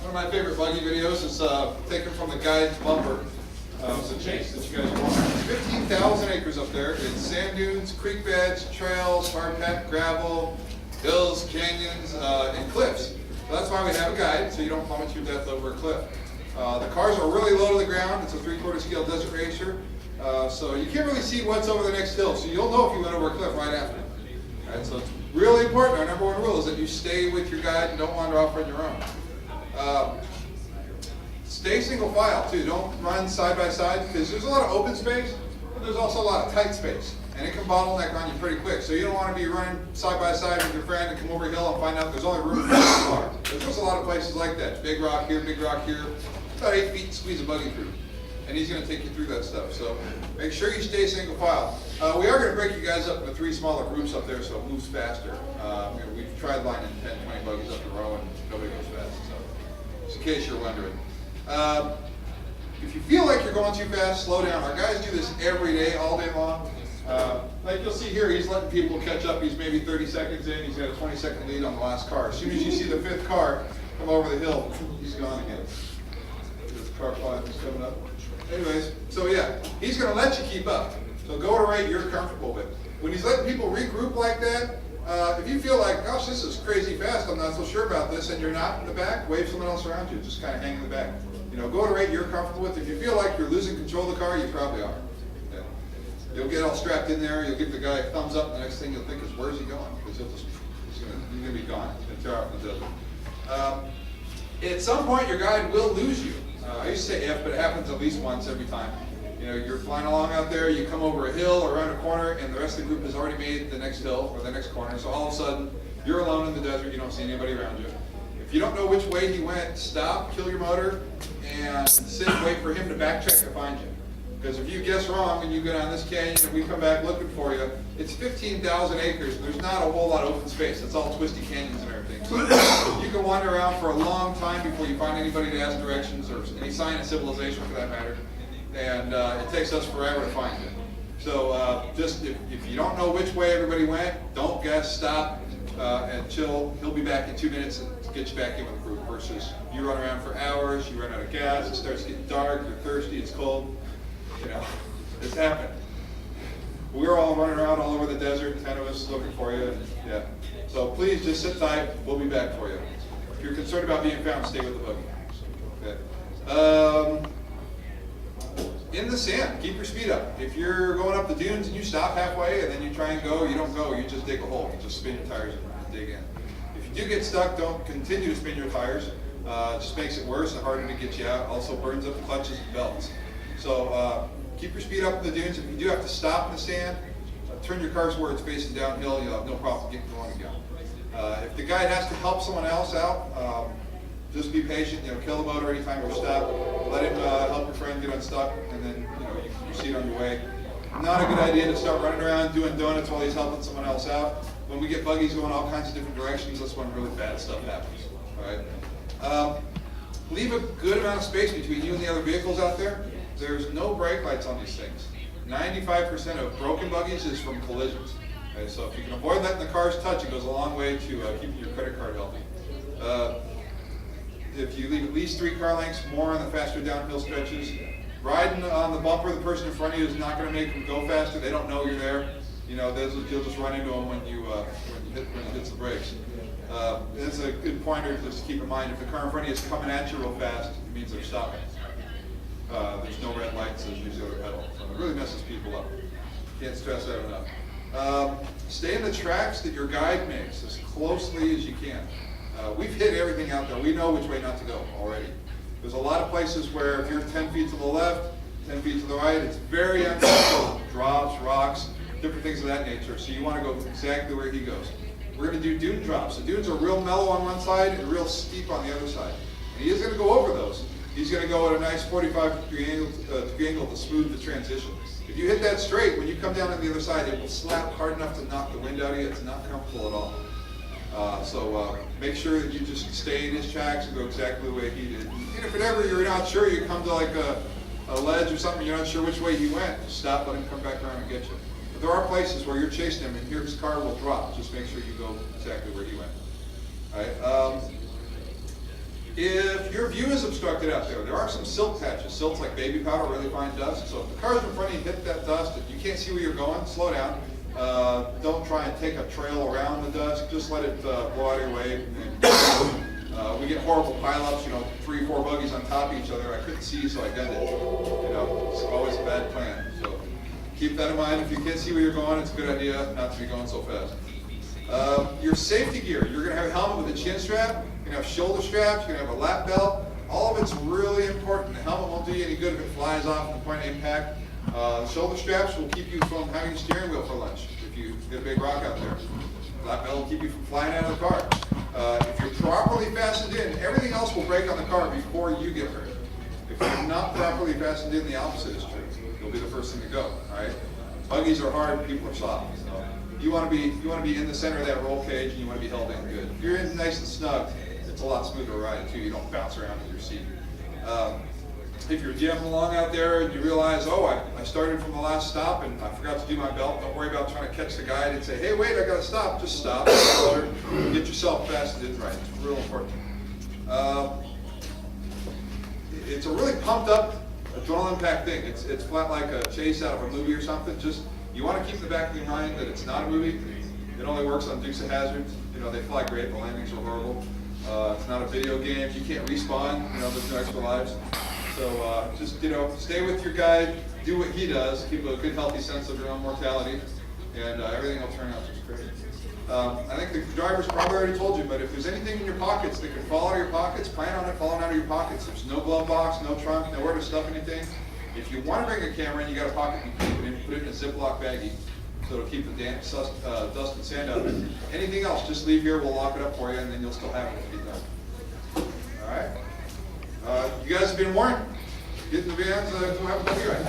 One of my favorite buggy videos is taken from the guide's bumper. It's a chase that you guys want. 15,000 acres up there. It's sand dunes, creek beds, trails, hard packed gravel, hills, canyons, and cliffs. So that's why we have a guide, so you don't plummet your death over a cliff. The cars are really low to the ground. It's a 3/4 scale desert racer. So you can't really see what's over the next hill. So you'll know if you went over a cliff right after. All right, so it's really important. Our #1 rule is that you stay with your guide and don't wander off on your own. Stay single file too. Don't run side by side because there's a lot of open space, but there's also a lot of tight space, and it can bottleneck on you pretty quick. So you don't want to be running side by side with your friend and come over a hill and find out there's only room for one car. There's just a lot of places like that. Big rock here, about 8 feet to squeeze a buggy through, and he's going to take you through that stuff. So make sure you stay single file. We are going to break you guys up into 3 smaller groups up there, so it moves faster. We've tried lining 10, 20 buggies up the row, and nobody goes fast. So just in case you're wondering. If you feel like you're going too fast, slow down. Our guys do this every day, all day long. Like you'll see here, he's letting people catch up. He's maybe 30 seconds in. He's got a 20-second lead on the last car. As soon as you see the 5th car come over the hill, he's gone again. This car 5 is coming up. Anyways, so yeah, he's going to let you keep up. So go at a rate you're comfortable with. When he's letting people regroup like that, if you feel like, gosh, this is crazy fast, I'm not so sure about this, and you're not in the back, wave someone else around you. Just kind of hang in the back. Go at a rate you're comfortable with. If you feel like you're losing control of the car, you probably are. Yeah. You'll get all strapped in there, you'll give the guy a thumbs up, and the next thing you'll think is, where's he going? Because he's going to be gone. He's going to tear off the desert. At some point, your guide will lose you. I used to say if, but it happens at least once every time. You're flying along out there, you come over a hill or around a corner, and the rest of the group has already made the next hill or the next corner. So all of a sudden, you're alone in the desert, you don't see anybody around you. If you don't know which way he went, stop, kill your motor, and sit and wait for him to backtrack to find you. Because if you guess wrong and you go down this canyon and we come back looking for you, it's 15,000 acres. There's not a whole lot of open space. It's all twisty canyons and everything. So you can wander around for a long time before you find anybody to ask directions or any sign of civilization for that matter. And it takes us forever to find you. So just if you don't know which way everybody went, don't guess, stop and chill. He'll be back in 2 minutes to get you back in with the group versus you run around for hours, you run out of gas, it starts getting dark, you're thirsty, it's cold. It's happened. We're all running around all over the desert, 10 of us looking for you. Yeah. So please just sit tight, we'll be back for you. If you're concerned about being found, stay with the buggy. Okay. In the sand, keep your speed up. If you're going up the dunes and you stop halfway and then you try and go, you don't go, you just dig a hole. You just spin your tires and dig in. If you do get stuck, don't continue to spin your tires. It just makes it worse and harder to get you out. Also burns up the clutches and belts. So keep your speed up in the dunes. If you do have to stop in the sand, turn your car where it's facing downhill. You'll have no problem getting going again. If the guide has to help someone else out, just be patient. Kill the motor anytime you stop. Let him help your friend get unstuck, and then you can proceed on your way. Not a good idea to start running around doing donuts while he's helping someone else out. When we get buggies going all kinds of different directions, that's when really bad stuff happens. All right. Leave a good amount of space between you and the other vehicles out there. There's no brake lights on these things. 95% of broken buggies is from collisions. Okay, so if you can avoid letting the cars touch, it goes a long way to keeping your credit card healthy. If you leave at least 3 car lengths more on the faster downhill stretches, riding on the bumper, the person in front of you is not going to make them go faster. They don't know you're there. You'll just run into them when you hit the brakes. That's a good pointer just to keep in mind. If the car in front of you is coming at you real fast, it means they're stopping. There's no red lights, there's usually the other pedal. So it really messes people up. Can't stress that enough. Stay in the tracks that your guide makes as closely as you can. We've hit everything out there. We know which way not to go already. There's a lot of places where if you're 10 feet to the left, 10 feet to the right, it's very uncomfortable. Drops, rocks, different things of that nature. So you want to go exactly where he goes. We're going to do dune drops. The dunes are real mellow on one side and real steep on the other side. And he is going to go over those. He's going to go at a nice 45-degree angle to smooth the transition. If you hit that straight, when you come down on the other side, it will slap hard enough to knock the wind out of you. It's not comfortable at all. So make sure that you just stay in his tracks and go exactly the way he did. And if ever you're not sure, you come to like a ledge or something, you're not sure which way he went, just stop, let him come back around and get you. But there are places where you're chasing him and here his car will drop. Just make sure you go exactly where he went. All right. If your view is obstructed out there. There are some silt patches. Silt's like baby powder, really fine dust. So if the cars in front of you hit that dust, if you can't see where you're going, slow down. Don't try and take a trail around the dust. Just let it blow out of your way. We get horrible pileups, 3 or 4 buggies on top of each other. I couldn't see, so I did it. It's always a bad plan. So keep that in mind. If you can't see where you're going, it's a good idea not to be going so fast. Your safety gear. You're going to have a helmet with a chin strap. You're going to have shoulder straps. You're going to have a lap belt. All of it's really important. The helmet won't do you any good if it flies off at the point of impact. The shoulder straps will keep you from having a steering wheel for lunch if you get a big rock out there. Lap belt will keep you from flying out of the car. If you're properly fastened in, everything else will break on the car before you get hurt. If you're not properly fastened in, the opposite is true. You'll be the first thing to go. All right. Buggies are hard. People are soft. So you want to be in the center of that roll cage, and you want to be held in good. If you're in nice and snug, it's a lot smoother to ride too. You don't bounce around in your seat. If you're jamming along out there and you realize, oh, I started from the last stop and I forgot to do my belt, don't worry about trying to catch the guide and say, hey, wait, I got to stop. Just stop. Get yourself fastened in right. It's real important. It's a really pumped up adrenaline-packed thing. It's flat like a chase out of a movie or something. Just you want to keep in the back of your mind that it's not a movie. It only works on Dukes of Hazzard. They fly great. The landings are horrible. It's not a video game. You can't respawn. There's no extra lives. So just, stay with your guide, do what he does, keep a good, healthy sense of your own mortality, and everything will turn out just great. I think the driver's probably already told you, but if there's anything in your pockets that can fall out of your pockets, plan on it falling out of your pockets. There's no glove box, no trunk, nowhere to stuff anything. If you want to bring a camera in, you got a pocket you can put it in a Ziploc baggie, so it'll keep the damp, dust and sand out of it. Anything else, just leave here, we'll lock it up for you, and then you'll still have it when you get done. All right? You guys have been warned. Get in the vans, go have a buggy ride.